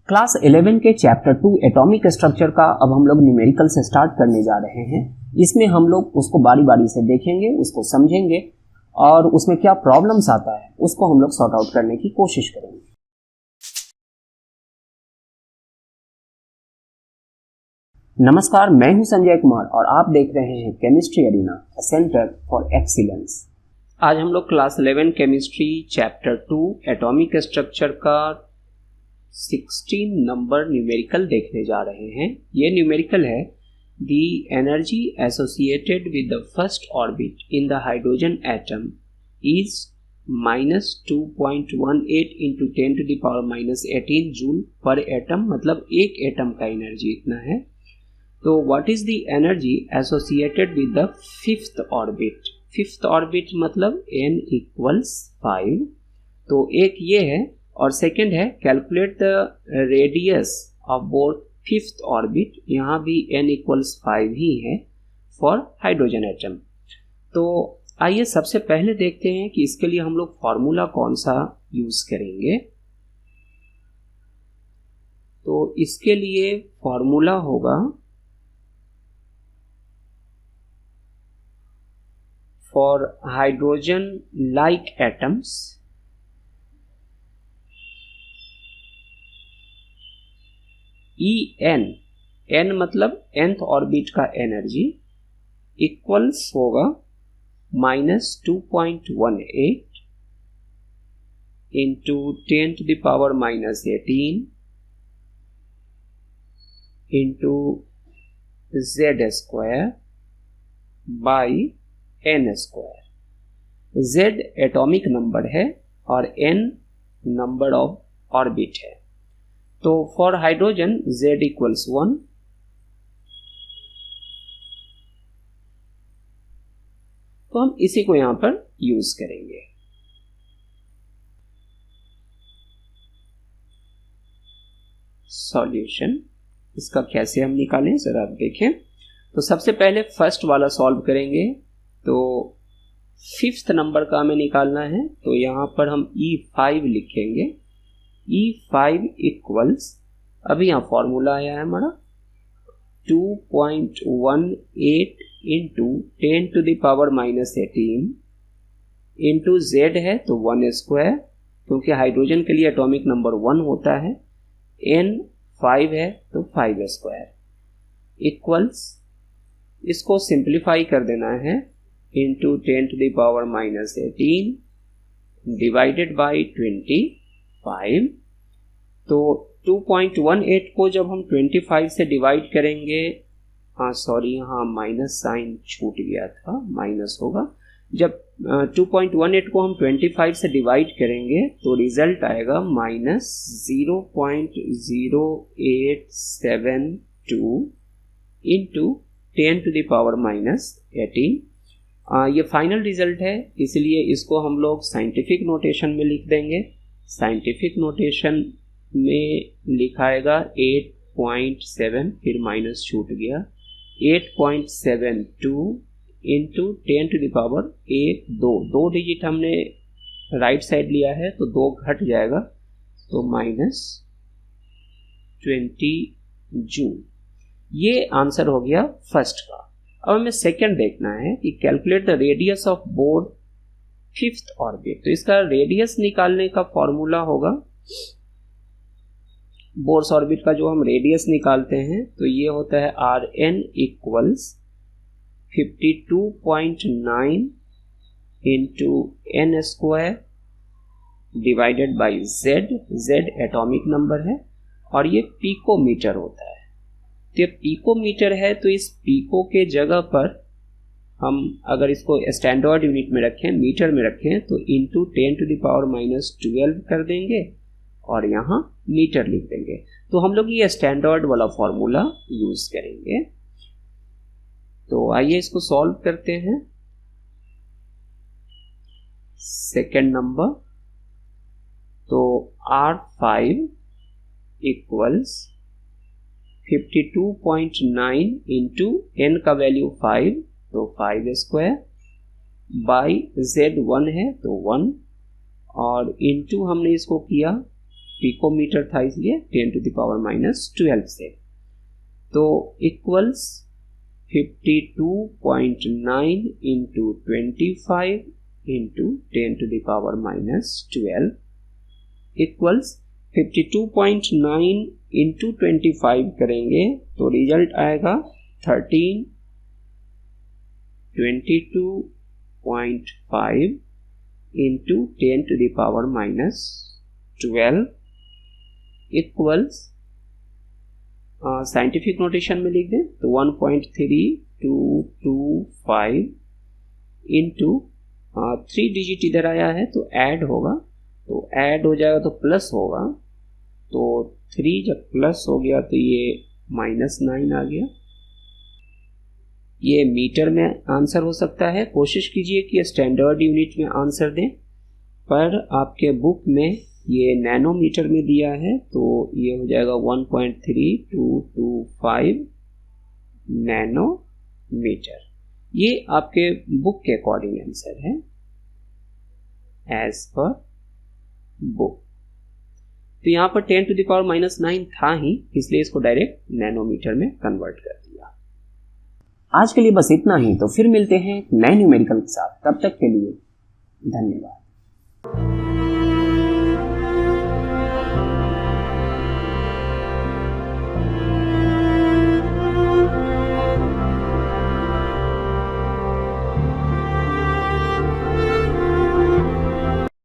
Class 11 के chapter 2 atomic structure का अब हम लोग न्यूमेरिकल से स्टार्ट करने जा रहे हैं। इसमें हम लोग उसको बारी बारी से देखेंगे, उसको समझेंगे और उसमें क्या प्रॉब्लम्स आता है उसको हम लोग सॉर्ट आउट करने की कोशिश करेंगे। नमस्कार, मैं हूं संजय कुमार और आप देख रहे हैं chemistry arena, a centre for excellence. आज हम लोग class 11 chemistry chapter 2 atomic structure का 16 नंबर न्यूमेरिकल देखने जा रहे हैं। ये न्यूमेरिकल है the energy associated with the first orbit in the hydrogen atom is -2.18 into 10⁻⁻18 joule पर एटम, मतलब एक एटम का एनर्जी इतना है। तो what is the energy associated with the fifth orbit? Fifth orbit मतलब n = 5। तो एक ये है और सेकेंड है calculate the radius of both fifth orbit, यहाँ भी n = 5 ही है फॉर हाइड्रोजन एटम। तो आइए सबसे पहले देखते हैं कि इसके लिए हम लोग फॉर्मूला कौन सा यूज करेंगे। तो इसके लिए फॉर्मूला होगा for hydrogen like atoms n मतलब nth ऑर्बिट का एनर्जी इक्वल्स होगा -2.18 into 10⁻⁻18 into z² by n²। z atomic number है और n नंबर ऑफ ऑर्बिट है। तो फॉर हाइड्रोजन z = 1, तो हम इसी को यहां पर यूज करेंगे। सॉल्यूशन इसका कैसे हम निकालें जरा आप देखें। तो सबसे पहले फर्स्ट वाला सॉल्व करेंगे। तो फिफ्थ नंबर का हमें निकालना है, तो यहां पर हम E5 लिखेंगे। E5 इक्वल्स, अभी यहाँ फॉर्मूला आया है हमारा 2.18 इंटू 10⁻⁻18 इंटू z है तो 1², क्योंकि हाइड्रोजन के लिए एटॉमिक नंबर 1 होता है। n 5 है तो 5² इक्वल्स, इसको सिंप्लीफाई कर देना है, इंटू 10⁻⁻18 डिवाइडेड बाई 25। तो 2.18 को जब हम 25 से डिवाइड करेंगे, सॉरी यहाँ माइनस साइन छूट गया था, माइनस होगा। जब 2.18 को हम 25 से डिवाइड करेंगे तो रिजल्ट आएगा -0.0872 इंटू 10⁻⁻18। ये फाइनल रिजल्ट है, इसलिए इसको हम लोग साइंटिफिक नोटेशन में लिख देंगे। साइंटिफिक नोटेशन में लिखाएगा 8.7, फिर माइनस छूट गया, 8.72 इंटू 10⁻⁴, दो डिजिट हमने राइट साइड लिया है तो 2 घट जाएगा, तो -20 जूल। ये आंसर हो गया फर्स्ट का। अब हमें सेकंड देखना है कि calculate the radius of bore fifth orbit. तो इसका रेडियस निकालने का फॉर्मूला होगा, बोर्स ऑर्बिट का जो हम रेडियस निकालते हैं तो ये होता है Rn equals 52.9 into n² divided by z atomic number है और ये पिकोमीटर होता है। तो ये पिकोमीटर है, तो इस पिको के जगह पर हम अगर इसको स्टैंडर्ड यूनिट में रखें, मीटर में रखें, तो इंटू 10⁻⁻12 कर देंगे और यहाँ मीटर लिख देंगे। तो हम लोग ये स्टैंडर्ड वाला फॉर्मूला यूज करेंगे। तो आइए इसको सॉल्व करते हैं। सेकेंड नंबर, तो R5 इक्वल्स 52.9 इंटू n का वैल्यू 5 तो 5² बाई z 1 है तो 1 और इंटू हमने इसको किया पिकोमीटर था इसलिए 10 to the power minus 12 से, तो equals 52.9 into 25 into 10 to the power minus 12 equals 52.9 into 25 करेंगे तो रिजल्ट आएगा 13, 22.5 into 10 to the power minus 12 equals scientific notation में लिख दें तो 1.3225 इंटू 3 डिजिट इधर आया है तो ऐड होगा, तो ऐड हो जाएगा तो प्लस होगा, तो 3 जब प्लस हो गया तो ये -9 आ गया। ये मीटर में आंसर हो सकता है, कोशिश कीजिए कि स्टैंडर्ड यूनिट में आंसर दें, पर आपके बुक में ये नैनोमीटर में दिया है तो ये हो जाएगा 1.3225 नैनोमीटर। ये आपके बुक के अकॉर्डिंग आंसर है एज पर बुक। तो यहाँ पर 10 to the power minus 9 था ही, इसलिए इसको डायरेक्ट नैनोमीटर में कन्वर्ट कर दिया। आज के लिए बस इतना ही, तो फिर मिलते हैं नए न्यूमेरिकल के साथ। तब तक के लिए धन्यवाद।